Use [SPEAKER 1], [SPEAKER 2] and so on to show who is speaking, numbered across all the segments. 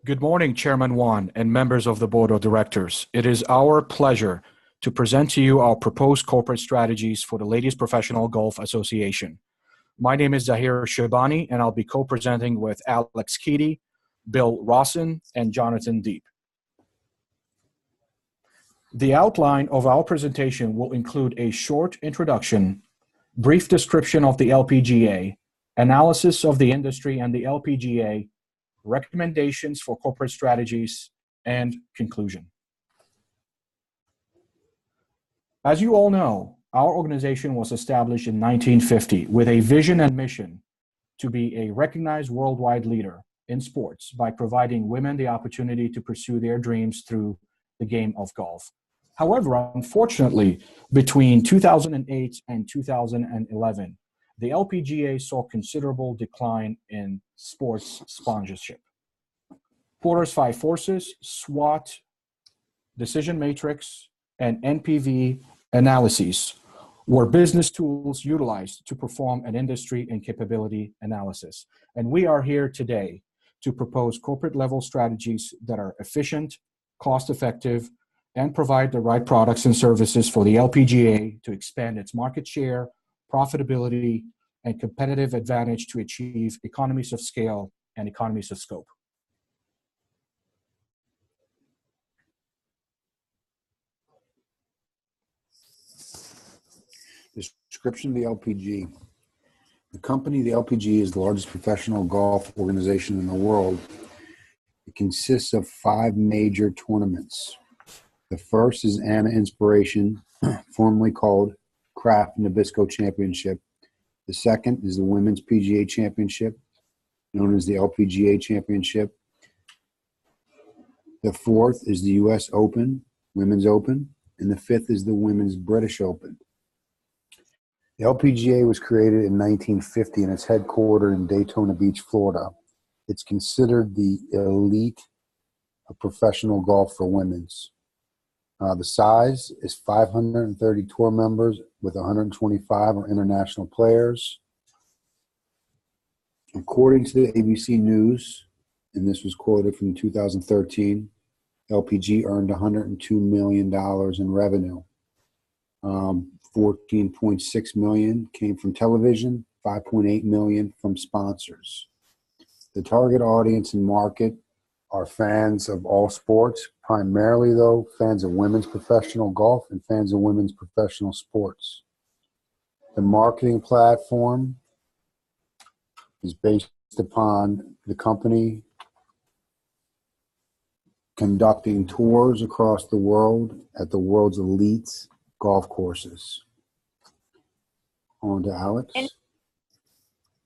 [SPEAKER 1] Good morning, Chairman Wan and members of the Board of Directors. It is our pleasure to present to you our proposed corporate strategies for the Ladies Professional Golf Association. My name is Zahir Shabani, and I'll be co-presenting with Alex Keaty, Bill Rawson, and Jonathan Deep. The outline of our presentation will include a short introduction, brief description of the LPGA, analysis of the industry and the LPGA, recommendations for corporate strategies, and conclusion. As you all know, our organization was established in 1950 with a vision and mission to be a recognized worldwide leader in sports by providing women the opportunity to pursue their dreams through the game of golf. However, unfortunately, between 2008 and 2011, the LPGA saw considerable decline in sports sponsorship. Porter's Five Forces, SWOT, Decision Matrix, and NPV analyses were business tools utilized to perform an industry and capability analysis. And we are here today to propose corporate-level strategies that are efficient, cost-effective, and provide the right products and services for the LPGA to expand its market share, profitability, and competitive advantage to achieve economies of scale and economies of scope.
[SPEAKER 2] Description of the LPG. The company, the LPG, is the largest professional golf organization in the world. It consists of 5 major tournaments. The first is Anna Inspiration, formerly called Kraft Nabisco Championship. The second is the Women's PGA Championship, known as the LPGA Championship. The fourth is the US Open, Women's Open, and the fifth is the Women's British Open. The LPGA was created in 1950 and it's headquartered in Daytona Beach, Florida. It's considered the elite of professional golf for women's. The size is 530 tour members with 125 are international players. According to the ABC News, and this was quoted from 2013, LPG earned $102 million in revenue. 14.6 million came from television, 5.8 million from sponsors. The target audience and market are fans of all sports, primarily though fans of women's professional golf and fans of women's professional sports. The marketing platform is based upon the company conducting tours across the world at the world's elite golf courses. On to Alex.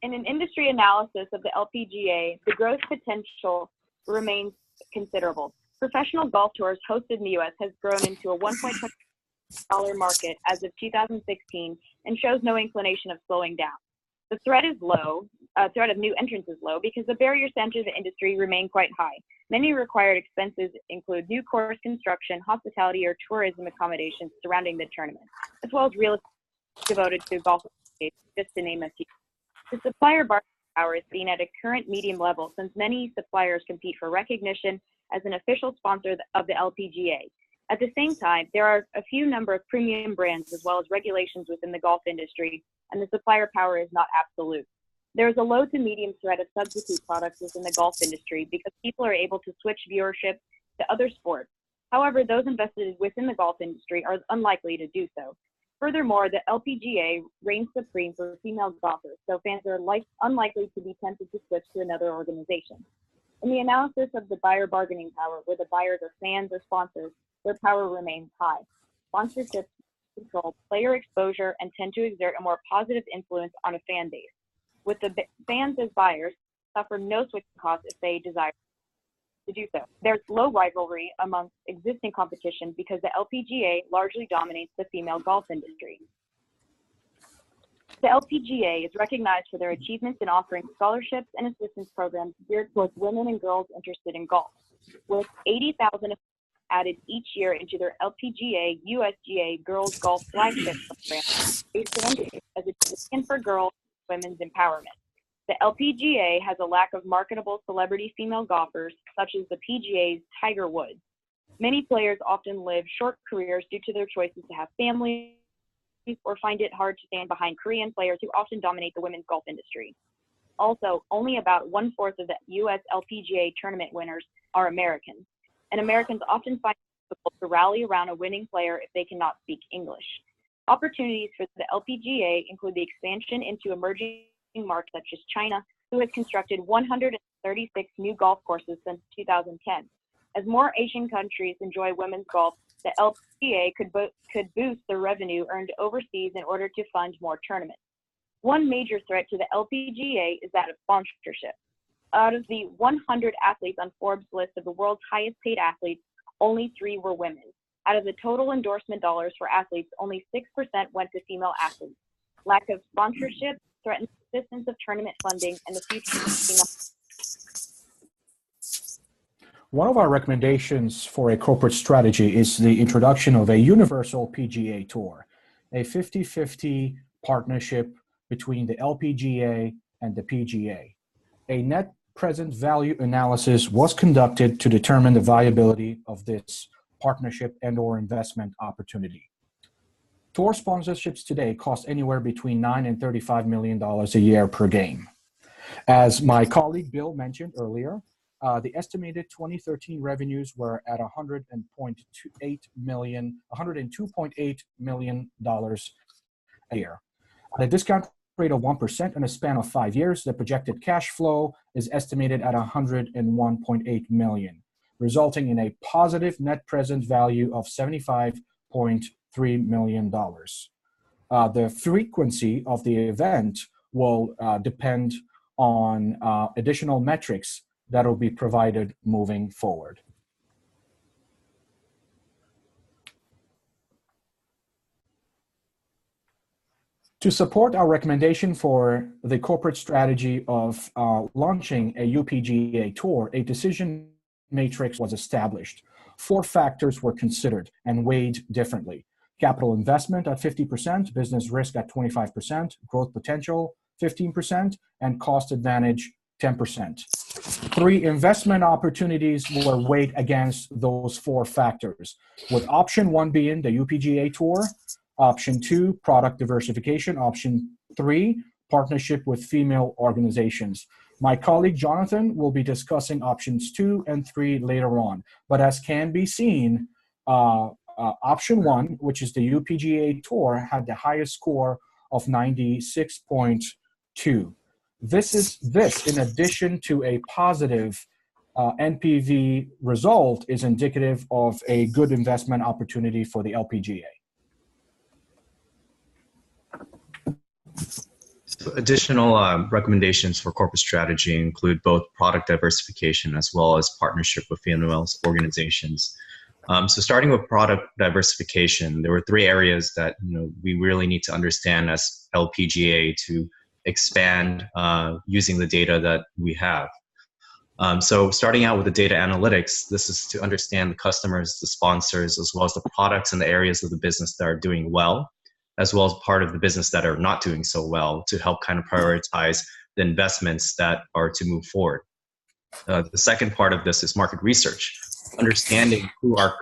[SPEAKER 3] In an industry analysis of the LPGA, the growth potential remains considerable. Professional golf tours hosted in the U.S. has grown into a $1.2 billion market as of 2016 and shows no inclination of slowing down. The threat is low. Threat of new entrants is low because the barriers to enter the industry remain quite high. Many required expenses include new course construction, hospitality, or tourism accommodations surrounding the tournament, as well as real estate devoted to golf, just to name a few. The supplier bargaining power is seen at a current medium level since many suppliers compete for recognition as an official sponsor of the LPGA. At the same time, there are a few number of premium brands as well as regulations within the golf industry, and the supplier power is not absolute. There is a low to medium threat of substitute products within the golf industry because people are able to switch viewership to other sports. However, those invested within the golf industry are unlikely to do so. Furthermore, the LPGA reigns supreme for female golfers, so fans are unlikely to be tempted to switch to another organization. In the analysis of the buyer bargaining power, where the buyers are fans or sponsors, their power remains high. Sponsorships control player exposure and tend to exert a more positive influence on a fan base. With the fans as buyers, suffer no switching costs if they desire to do so. There's low rivalry amongst existing competition because the LPGA largely dominates the female golf industry. The LPGA is recognized for their achievements in offering scholarships and assistance programs geared towards women and girls interested in golf, with 80,000 added each year into their LPGA USGA Girls Golf Flagship Program, based on as a champion for girls and women's empowerment. The LPGA has a lack of marketable celebrity female golfers, such as the PGA's Tiger Woods. Many players often live short careers due to their choices to have families or find it hard to stand behind Korean players who often dominate the women's golf industry. Also, only about 1/4 of the U.S. LPGA tournament winners are Americans, and Americans often find it difficult to rally around a winning player if they cannot speak English. Opportunities for the LPGA include the expansion into emerging markets such as China, who has constructed 136 new golf courses since 2010. As more Asian countries enjoy women's golf, the LPGA could boost the revenue earned overseas in order to fund more tournaments. One major threat to the LPGA is that of sponsorship. Out of the 100 athletes on Forbes' list of the world's highest paid athletes, only 3 were women. Out of the total endorsement dollars for athletes, only 6% went to female athletes. Lack of sponsorship threatens the existence of tournament funding and the future of female.
[SPEAKER 1] One of our recommendations for a corporate strategy is the introduction of a universal PGA Tour, a 50-50 partnership between the LPGA and the PGA. A net present value analysis was conducted to determine the viability of this partnership and/or investment opportunity. Tour sponsorships today cost anywhere between $9 and $35 million a year per game. As my colleague Bill mentioned earlier, the estimated 2013 revenues were at $102.8 million a year. At a discount rate of 1% in a span of 5 years, the projected cash flow is estimated at $101.8 million, resulting in a positive net present value of $75.3 million. The frequency of the event will depend on additional metrics that will be provided moving forward. To support our recommendation for the corporate strategy of launching a UPGA tour, a decision matrix was established. 4 factors were considered and weighed differently. Capital investment at 50%, business risk at 25%, growth potential 15%, and cost advantage 10%. 3 investment opportunities were weighed against those 4 factors, with option 1 being the UPGA tour, option 2, product diversification, option 3, partnership with female organizations. My colleague Jonathan will be discussing options 2 and 3 later on, but as can be seen, option 1, which is the UPGA tour, had the highest score of 96.2. This in addition to a positive NPV result is indicative of a good investment opportunity for the LPGA.
[SPEAKER 4] So additional recommendations for corporate strategy include both product diversification as well as partnership with female organizations. So starting with product diversification, there were 3 areas that we really need to understand as LPGA to expand using the data that we have. So starting out with the data analytics, this is to understand the customers, the sponsors, as well as the products and the areas of the business that are doing well, as well as part of the business that are not doing so well, to help kind of prioritize the investments that are to move forward. The second part of this is market research, understanding who our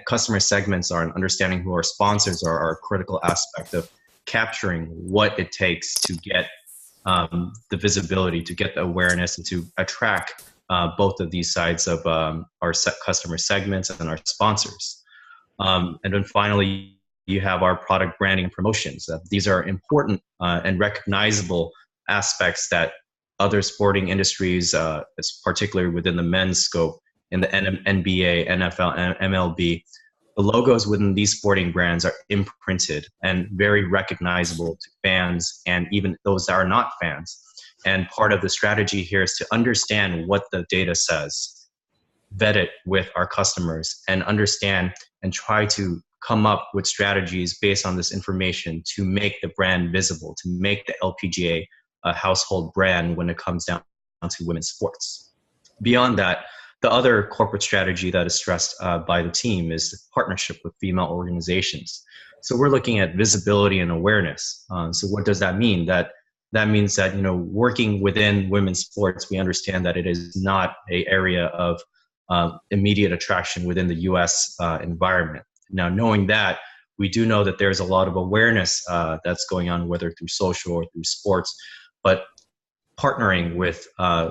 [SPEAKER 4] customer segments are and understanding who our sponsors are a critical aspect of capturing what it takes to get the visibility, to get the awareness, and to attract both of these sides of our customer segments and our sponsors. And then finally, you have our product branding and promotions. These are important and recognizable aspects that other sporting industries, particularly within the men's scope, in the NBA, NFL, and MLB, the logos within these sporting brands are imprinted and very recognizable to fans and even those that are not fans. And part of the strategy here is to understand what the data says, vet it with our customers, and understand and try to come up with strategies based on this information to make the brand visible, to make the LPGA a household brand when it comes down to women's sports. Beyond that, the other corporate strategy that is stressed by the team is partnership with female organizations. So we're looking at visibility and awareness. So what does that mean? That that means that, working within women's sports, we understand that it is not an area of immediate attraction within the U.S. Environment. Now, knowing that, we do know that there's a lot of awareness that's going on, whether through social or through sports, but partnering with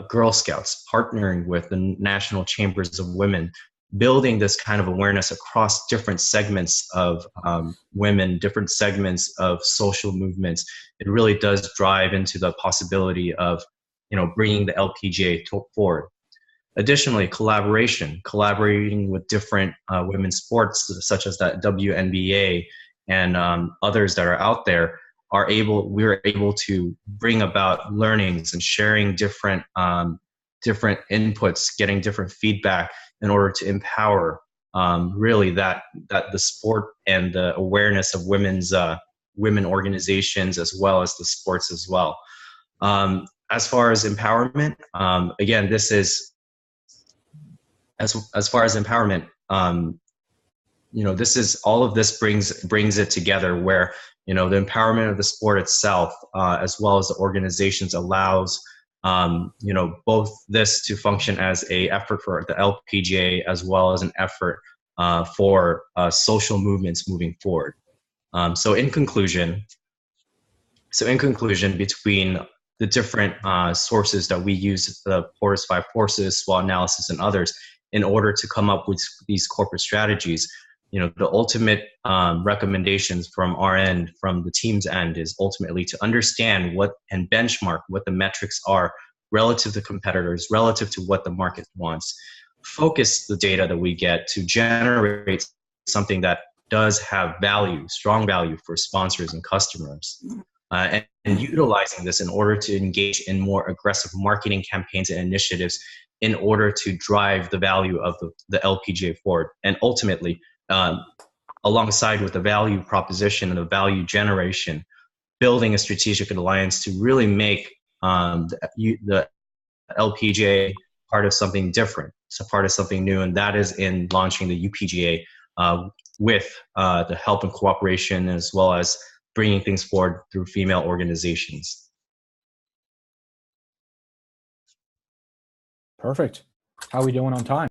[SPEAKER 4] Girl Scouts, partnering with the National Chambers of Women, building this kind of awareness across different segments of women, different segments of social movements, it really does drive into the possibility of, bringing the LPGA forward. Additionally, collaborating with different women's sports, such as that WNBA and others that are out there, we're able to bring about learnings and sharing different inputs, getting different feedback in order to empower really that the sport and the awareness of women organizations as well as the sports as well. As far as empowerment, again, this is as far as empowerment, this is all of this brings it together where, the empowerment of the sport itself, as well as the organizations, allows, both this to function as a effort for the LPGA as well as an effort for social movements moving forward. So in conclusion, between the different sources that we use, the Porter's 5 Forces, SWOT analysis, and others, in order to come up with these corporate strategies, the ultimate recommendations from our end, from the team's end, is ultimately to understand and benchmark what the metrics are relative to competitors, relative to what the market wants. Focus the data that we get to generate something that does have value, strong value for sponsors and customers. And utilizing this in order to engage in more aggressive marketing campaigns and initiatives in order to drive the value of the LPGA forward. And ultimately, alongside with the value proposition and the value generation, building a strategic alliance to really make the LPGA part of something different. It's a part of something new, and that is in launching the UPGA with the help and cooperation, as well as bringing things forward through female organizations.
[SPEAKER 1] Perfect. How are we doing on time?